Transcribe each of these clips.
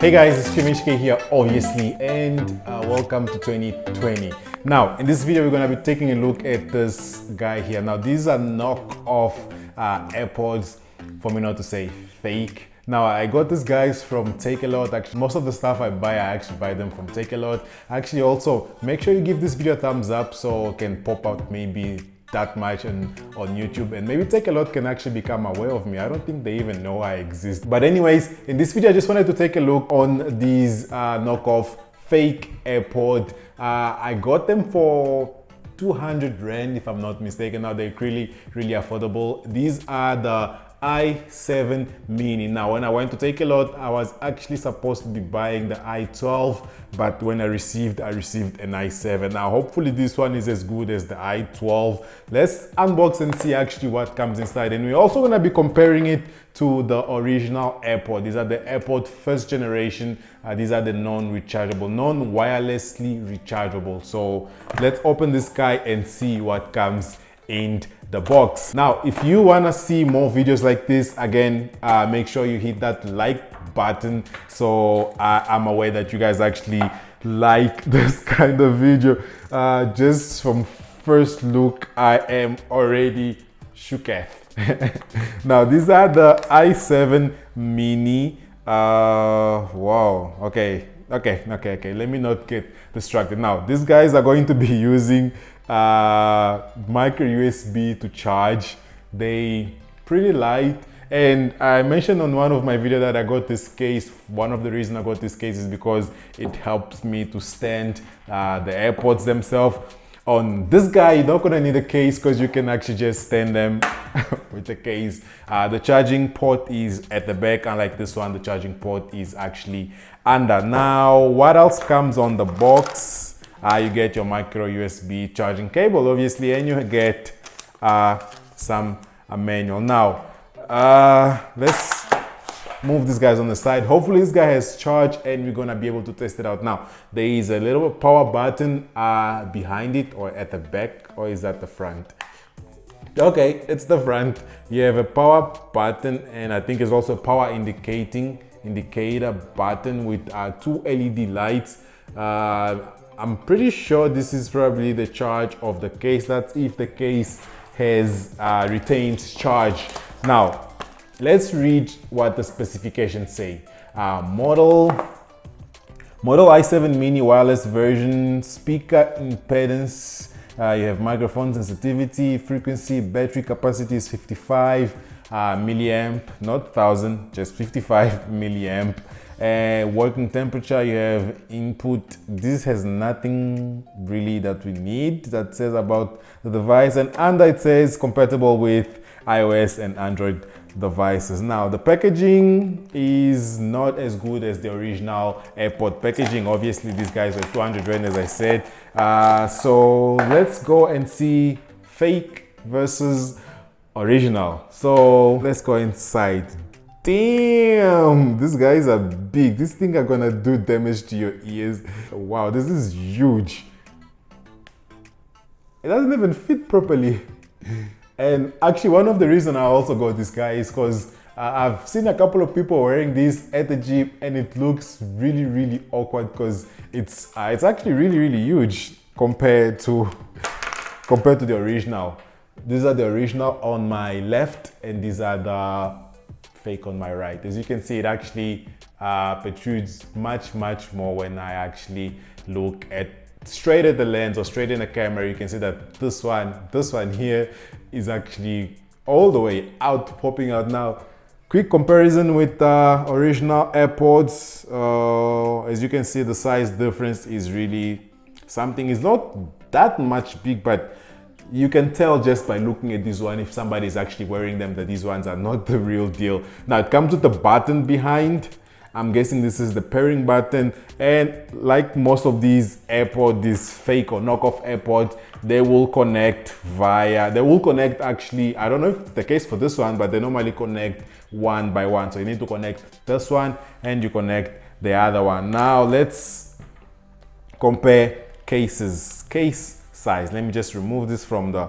Hey guys, it's Kimishke here obviously, and welcome to 2020. Now in this video we're going to be taking a look at this guy here. Now these are knockoff AirPods, for me not to say fake. Now I got these guys from Take-A-Lot. Actually most of the stuff I buy, I actually buy them from Take-A-Lot. Actually also make sure you give this video a thumbs up so it can pop out maybe that much on YouTube, and maybe Take-A-Lot can actually become aware of me. I don't think they even know I exist. But anyways, in this video I just wanted to take a look on these knockoff fake AirPod. I got them for 200 Rand if I'm not mistaken. Now they're really affordable. These are the i7 mini. Now when I went to Take-A-Lot, I was actually supposed to be buying the i12, but when I received an i7. Now hopefully this one is as good as the i12. Let's unbox and see actually what comes inside, and we're also going to be comparing it to the original AirPod. These are the AirPod first generation. These are the non-rechargeable, non-wirelessly rechargeable. So let's open this guy and see what comes in the box. Now if you want to see more videos like this, again make sure you hit that like button, so I'm aware that you guys actually like this kind of video. Just from first look I am already shook at. Now these are the i7 mini. Wow, okay, let me not get distracted. Now these guys are going to be using micro USB to charge. They pretty light, and I mentioned on one of my videos that I got this case. One of the reasons I got this case is because it helps me to stand the AirPods themselves. On this guy you're not gonna need a case because you can actually just stand them with the case. The charging port is at the back, unlike this one the charging port is actually under. Now what else comes on the box? You get your micro USB charging cable obviously, and you get some manual. Now let's move these guys on the side. Hopefully this guy has charged and we're gonna be able to test it out. Now there is a little power button behind it, or at the back, or is that the front? Okay, it's the front. You have a power button, and I think it's also a power indicator button with two LED lights. I'm pretty sure this is probably the charge of the case. That's if the case has retained charge. Now let's read what the specifications say. Model i7 mini wireless version, speaker impedance, you have microphone sensitivity, frequency, battery capacity is 55 milliamp, not 1000, just 55 milliamp. Working temperature, you have input. This has nothing really that we need that says about the device, and under it says compatible with iOS and Android devices. Now the packaging is not as good as the original AirPod packaging. Obviously these guys are 200 Rand as I said. So let's go and see fake versus original. So let's go inside. Damn, these guys are big. This thing are gonna do damage to your ears. Wow, this is huge. It doesn't even fit properly. And actually one of the reasons I also got this guy is because I've seen a couple of people wearing this at the gym, and it looks really awkward because it's actually really huge compared to the original. These are the original on my left, and these are the fake on my right. As you can see, it actually protrudes much more when I actually look straight at the lens or straight in the camera. You can see that this one here is actually all the way out, popping out. Now quick comparison with the original AirPods. As you can see, the size difference is really something. It's not that much big, but you can tell just by looking at this one, if somebody is actually wearing them, that these ones are not the real deal. Now it comes with the button behind. I'm guessing this is the pairing button, and like most of these AirPods, these fake or knockoff AirPods, they will connect actually, I don't know if it's the case for this one, but they normally connect one by one. So you need to connect this one and you connect the other one. Now let's compare case size. Let me just remove this from the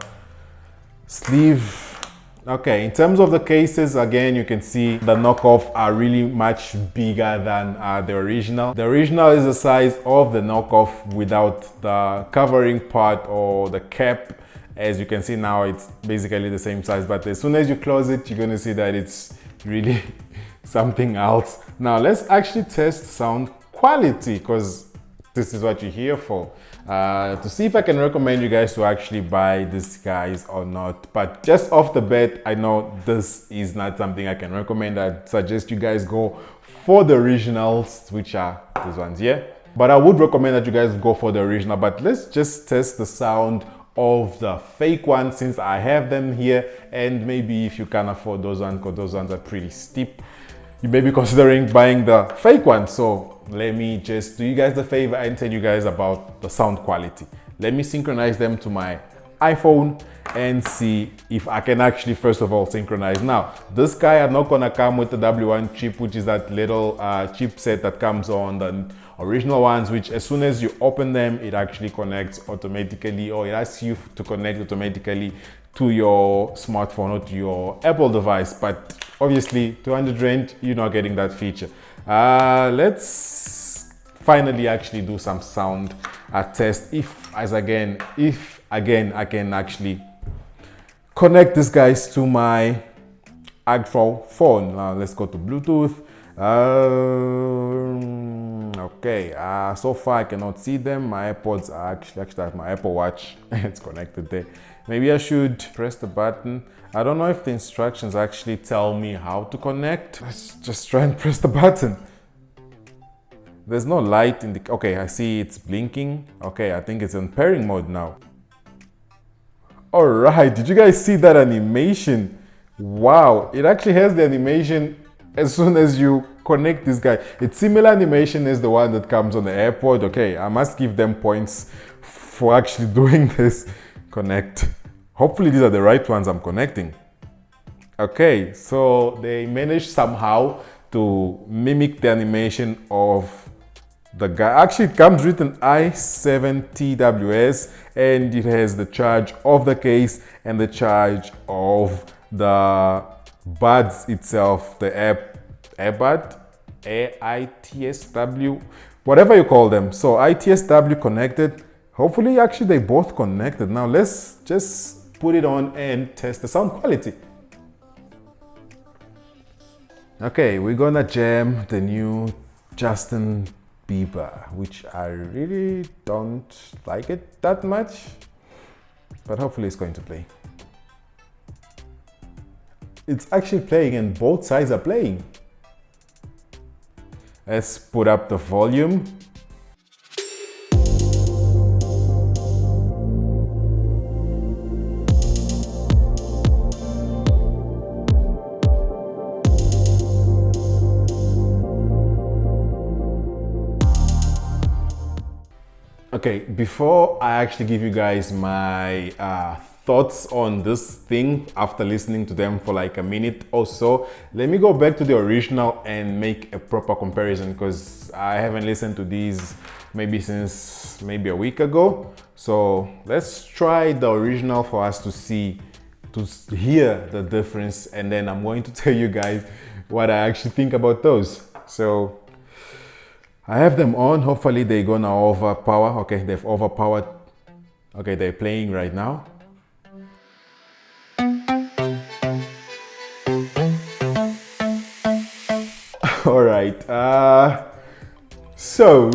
sleeve. Okay, in terms of the cases, again, you can see the knockoff are really much bigger than the original. The original is the size of the knockoff without the covering part or the cap. As you can see now, it's basically the same size, but as soon as you close it, you're gonna see that it's really something else. Now let's actually test sound quality, because this is what you're here for. To see if I can recommend you guys to actually buy these guys or not. But just off the bat, I know this is not something I can recommend. I'd suggest you guys go for the originals, which are these ones here. But I would recommend that you guys go for the original. But let's just test the sound of the fake ones since I have them here. And maybe if you can't afford those ones, because those ones are pretty steep, you may be considering buying the fake one. So let me just do you guys the favor and tell you guys about the sound quality. Let me synchronize them to my iPhone and see if I can actually first of all synchronize. Now, this guy are not gonna come with the W1 chip, which is that little chipset that comes on the original ones, which as soon as you open them, it actually connects automatically, or it asks you to connect automatically to your smartphone or to your Apple device. But obviously 200 Rand, you're not getting that feature. Let's finally actually do some sound test. If again I can actually connect these guys to my actual phone. Now let's go to Bluetooth. Okay, so far I cannot see them. My AirPods are actually that's my Apple Watch. It's connected there. Maybe I should press the button. I don't know if the instructions actually tell me how to connect. Let's just try and press the button. There's no light in the... Okay, I see it's blinking. Okay, I think it's in pairing mode now. All right, did you guys see that animation? Wow, it actually has the animation as soon as you connect this guy. It's similar animation as the one that comes on the AirPod. Okay, I must give them points for actually doing this. Connect. Hopefully these are the right ones I'm connecting. Okay, so they managed somehow to mimic the animation of the guy. Actually, it comes written i7 TWS, and it has the charge of the case and the charge of the buds itself, the AirBud, AITSW, whatever you call them. So ITSW connected. Hopefully, actually, they both connected. Now let's just put it on and test the sound quality. Okay, we're gonna jam the new Justin Bieber, which I really don't like it that much, but hopefully it's going to play. It's actually playing and both sides are playing. Let's put up the volume. Okay, before I actually give you guys my thoughts on this thing after listening to them for like a minute or so, let me go back to the original and make a proper comparison, because I haven't listened to these maybe since maybe a week ago. So let's try the original for us to see, to hear the difference, and then I'm going to tell you guys what I actually think about those. So I have them on. Hopefully they're gonna overpower. Okay, they've overpowered. Okay, they're playing right now. All right. So,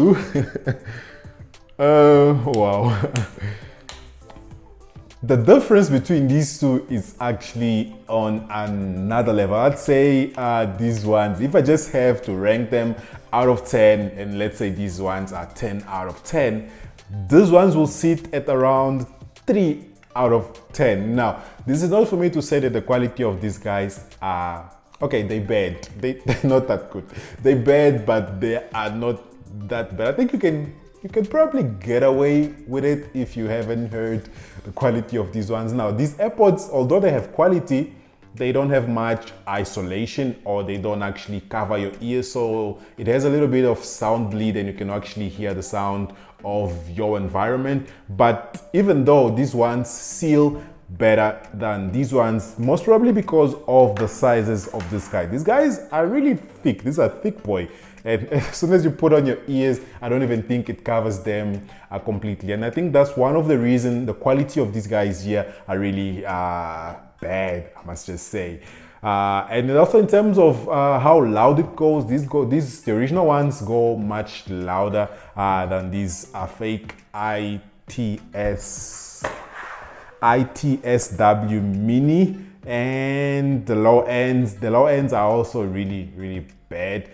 wow. The difference between these two is actually on another level. I'd say these ones, if I just have to rank them out of 10, and let's say these ones are 10 out of 10, these ones will sit at around 3 out of 10. Now, this is not for me to say that the quality of these guys are, okay, they're bad. They're not that good. They're bad, but they are not that bad. I think you can probably get away with it if you haven't heard the quality of these ones. Now, these AirPods, although they have quality, they don't have much isolation, or they don't actually cover your ears. So it has a little bit of sound bleed, and you can actually hear the sound of your environment. But even though these ones seal better than these ones, most probably because of the sizes of this guy. These guys are really thick. These are thick boy, and as soon as you put on your ears, I don't even think it covers them completely. And I think that's one of the reasons the quality of these guys here are really bad, I must just say. And also in terms of how loud it goes, the original ones go much louder than these fake ITSW Mini. And the low ends are also really bad.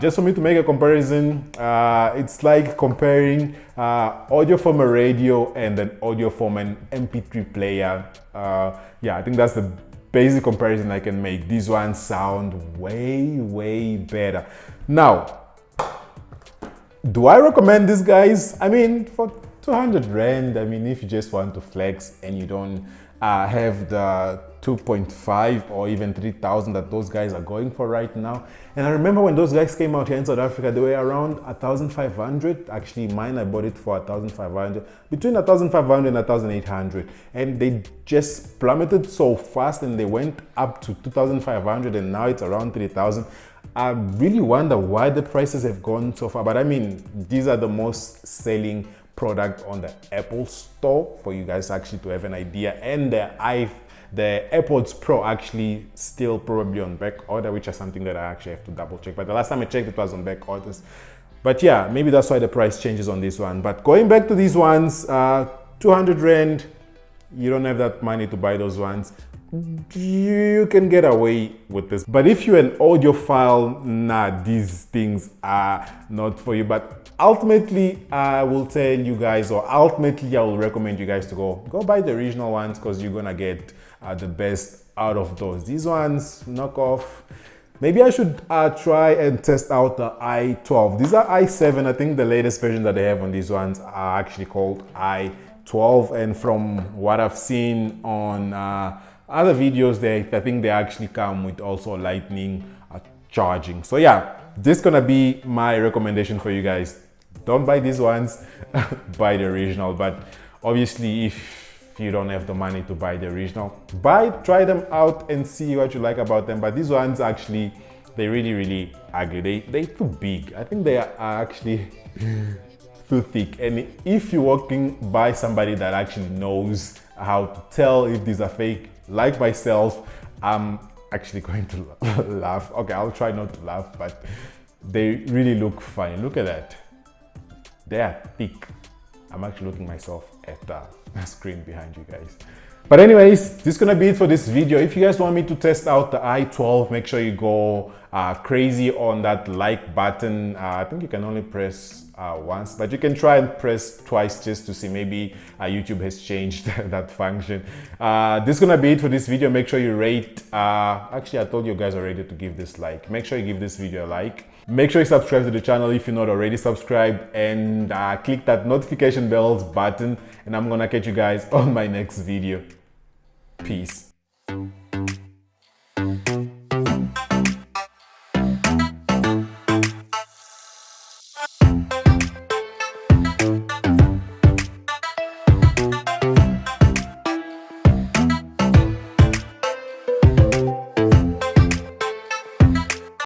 Just for me to make a comparison, it's like comparing audio from a radio and then audio from an MP3 player. Yeah, I think that's the basic comparison I can make. These ones sound way better. Now, do I recommend these guys? I mean, for 200 Rand, I mean, if you just want to flex and you don't have the 2.5 or even 3,000 that those guys are going for right now. And I remember when those guys came out here in South Africa, they were around 1,500. Actually, mine, I bought it for 1,500, between 1,500 and 1,800. And they just plummeted so fast and they went up to 2,500 and now it's around 3,000. I really wonder why the prices have gone so far. But I mean, these are the most selling product on the Apple store for you guys actually to have an idea. And the AirPods Pro actually still probably on back order, which is something that I actually have to double check. But the last time I checked, it was on back orders. But yeah, maybe that's why the price changes on this one. But going back to these ones, 200 Rand, you don't have that money to buy those ones. You can get away with this. But if you're an audiophile, nah, these things are not for you. But ultimately, I will tell you guys, or ultimately I will recommend you guys to go buy the original ones, because you're gonna get the best out of those. These ones, knock off. Maybe I should try and test out the i12. These are i7. I think the latest version that they have on these ones are actually called i12. And from what I've seen on other videos, I think they actually come with also lightning charging. So yeah, this is gonna be my recommendation for you guys. Don't buy these ones, buy the original. But obviously, if you don't have the money to buy the original, try them out and see what you like about them. But these ones actually, they're really ugly. They're too big. I think they are actually too thick. And if you're walking by somebody that actually knows how to tell if these are fake, like myself, I'm actually going to laugh. Okay, I'll try not to laugh, but they really look funny. Look at that. They are thick. I'm actually looking myself at the screen behind you guys. But anyways, this is gonna be it for this video. If you guys want me to test out the i12, make sure you go crazy on that like button. I think you can only press once, but you can try and press twice just to see. Maybe YouTube has changed that function. This is gonna be it for this video. Make sure you rate. Actually, I told you guys already to give this like. Make sure you give this video a like. Make sure you subscribe to the channel if you're not already subscribed, and click that notification bells button. And I'm gonna catch you guys on my next video. Peace.